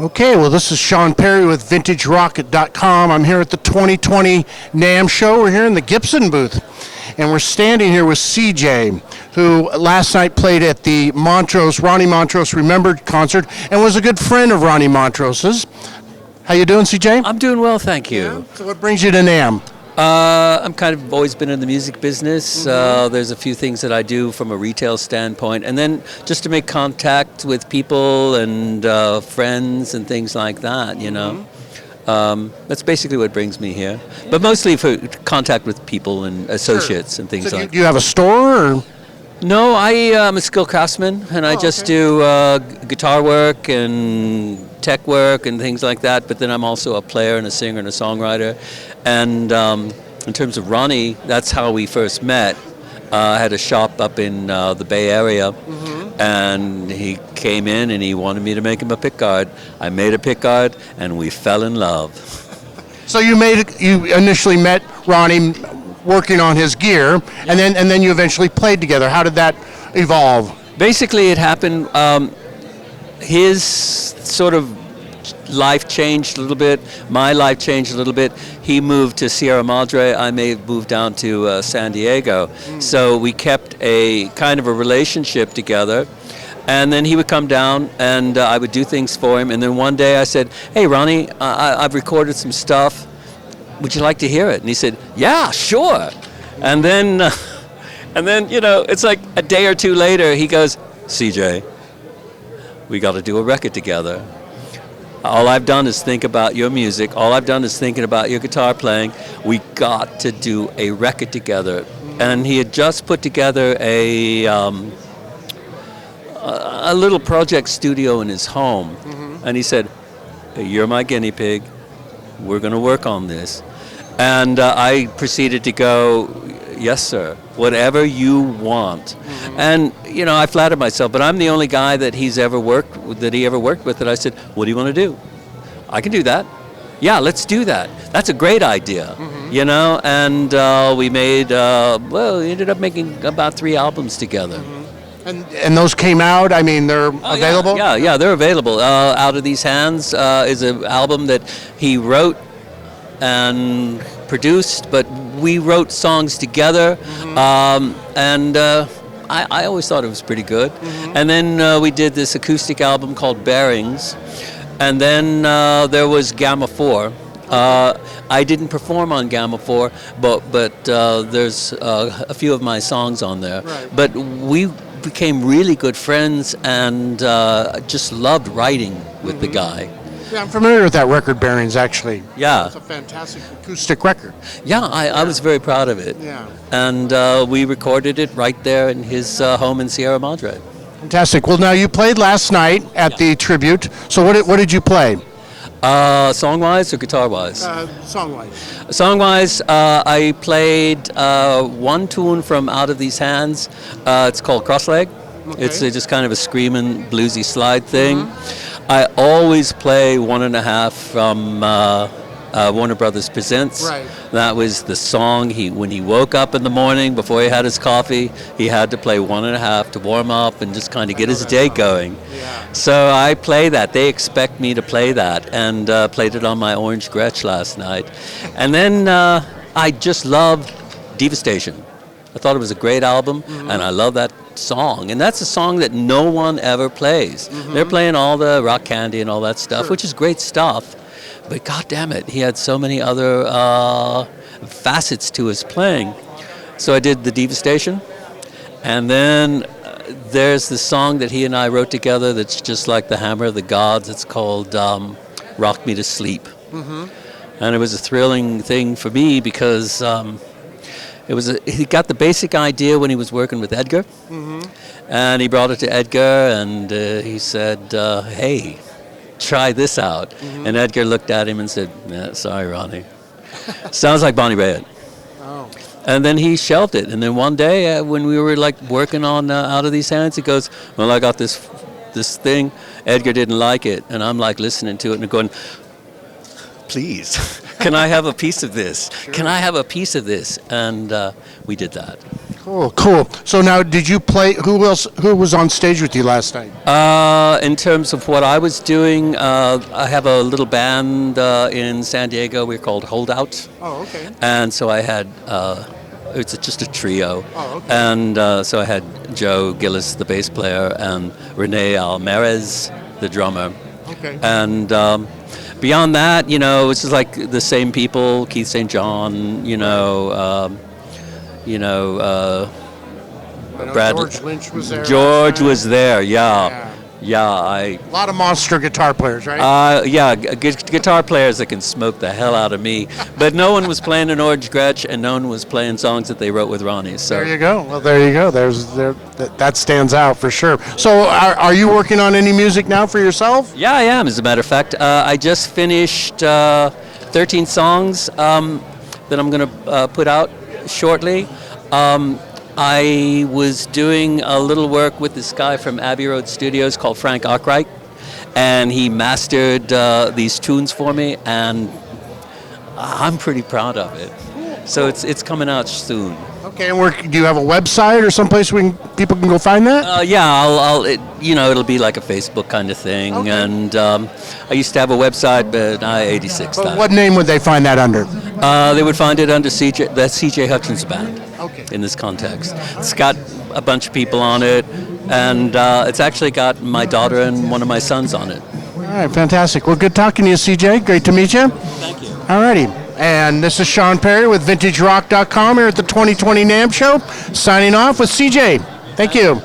Okay, well, this is Sean Perry with VintageRocket.com. I'm here at the 2020 NAMM show. We're here in the Gibson booth, and we're standing here with CJ, who last night played at the Ronnie Montrose Remembered concert and was a good friend of Ronnie Montrose's. How you doing, CJ? I'm doing well, thank you. Yeah. So what brings you to NAMM? I'm kind of always been in the music business. There's a few things that I do from a retail standpoint, and then just to make contact with people and friends and things like that, you know. That's basically what brings me here. But mostly for contact with people and associates and things So like that. do you have a store? Or? No, I'm a skilled craftsman, and I just do guitar work and tech work and things like that, but then I'm also a player and a singer and a songwriter. And in terms of Ronnie, that's how we first met. I had a shop up in the Bay Area, and he came in and he wanted me to make him a pickguard. I made a pickguard, and we fell in love. So you initially met Ronnie working on his gear, and then you eventually played together. How did that evolve? Basically, it happened. His sort of life changed a little bit. My life changed a little bit. He moved to Sierra Madre. I moved down to San Diego. So we kept a kind of a relationship together. And then he would come down, and I would do things for him. And then one day I said, "Hey, Ronnie, I've recorded some stuff. Would you like to hear it?" And he said, "Yeah, sure." And then, you know, it's like a day or two later, he goes, "CJ, we got to do a record together. All I've done is think about your music. All I've done is thinking about your guitar playing. We got to do a record together." And he had just put together a little project studio in his home. And he said, "Hey, you're my guinea pig. We're going to work on this." And I proceeded to go, "Yes, sir, whatever you want." And, you know, I flattered myself, but I'm the only guy that he ever worked with that I said, "What do you want to do?" "I can do that." "Yeah, let's do that. That's a great idea." You know, and we we ended up making about 3 albums together. And those came out? I mean, they're available? Yeah, they're available. Out of These Hands is an album that he wrote and produced, but we wrote songs together, and I always thought it was pretty good. And then we did this acoustic album called Bearings, and then there was Gamma 4. I didn't perform on Gamma 4, but there's a few of my songs on there. Right. But we became really good friends, and just loved writing with the guy. Yeah, I'm familiar with that record, Bearings, actually. Yeah. It's a fantastic acoustic record. Yeah, I was very proud of it. Yeah. And we recorded it right there in his home in Sierra Madre. Fantastic. Well, now you played last night at the tribute. So what did you play? Song-wise or guitar-wise? Song-wise. Song-wise, I played one tune from Out of These Hands. It's called Crossleg. Okay. It's just kind of a screaming, bluesy slide thing. I always play 1.5 from Warner Brothers Presents. Right. That was the song. When he woke up in the morning before he had his coffee, he had to play 1.5 to warm up and just kind of get his day going. Yeah. So I play that. They expect me to play that, and played it on my Orange Gretsch last night. And then I just love Devastation. I thought it was a great album, and I love that song. And that's a song that no one ever plays. They're playing all the Rock Candy and all that stuff, which is great stuff. But God damn it, he had so many other facets to his playing. So I did the Devastation, and then there's the song that he and I wrote together that's just like the hammer of the gods. It's called Rock Me to Sleep. And it was a thrilling thing for me because he got the basic idea when he was working with Edgar, and he brought it to Edgar, and he said, "Hey, try this out." And Edgar looked at him and said, "Sorry, Ronnie. Sounds like Bonnie Raitt." Oh. And then he shelved it. And then one day when we were like working on Out of These Hands, he goes, "Well, I got this thing." Edgar didn't like it, and I'm like listening to it and going, "Please, Can I have a piece of this? Can I have a piece of this? And we did that. Cool. So now, did you play? Who was on stage with you last night? In terms of what I was doing, I have a little band in San Diego. We're called Holdout. Oh, okay. And so I had, it's just a trio. Oh, okay. And so I had Joe Gillis, the bass player, and Rene Almerez, the drummer. Okay. And beyond that, it's just like the same people, Keith St. John, Brad. George Lynch was there. George was there, yeah. A lot of monster guitar players, right? Guitar players that can smoke the hell out of me. But no one was playing an Orange Gretsch, and no one was playing songs that they wrote with Ronnie. So there you go. Well, there you go. That stands out for sure. So, are you working on any music now for yourself? Yeah, I am. As a matter of fact, I just finished 13 songs that I'm going to put out shortly. I was doing a little work with this guy from Abbey Road Studios called Frank Arkwright, and he mastered these tunes for me, and I'm pretty proud of it. So it's coming out soon. Okay, and do you have a website or someplace people can go find that? It'll be like a Facebook kind of thing, okay. And I used to have a website, but I 86 that. What name would they find that under? They would find it under the CJ Hutchens Band. Okay. In this context, it's got a bunch of people on it, and it's actually got my daughter and one of my sons on it. All right, fantastic. Well, good talking to you, CJ. Great to meet you. Thank you. All righty. And this is Sean Perry with VintageRock.com here at the 2020 NAMM show, signing off with CJ. Thank you.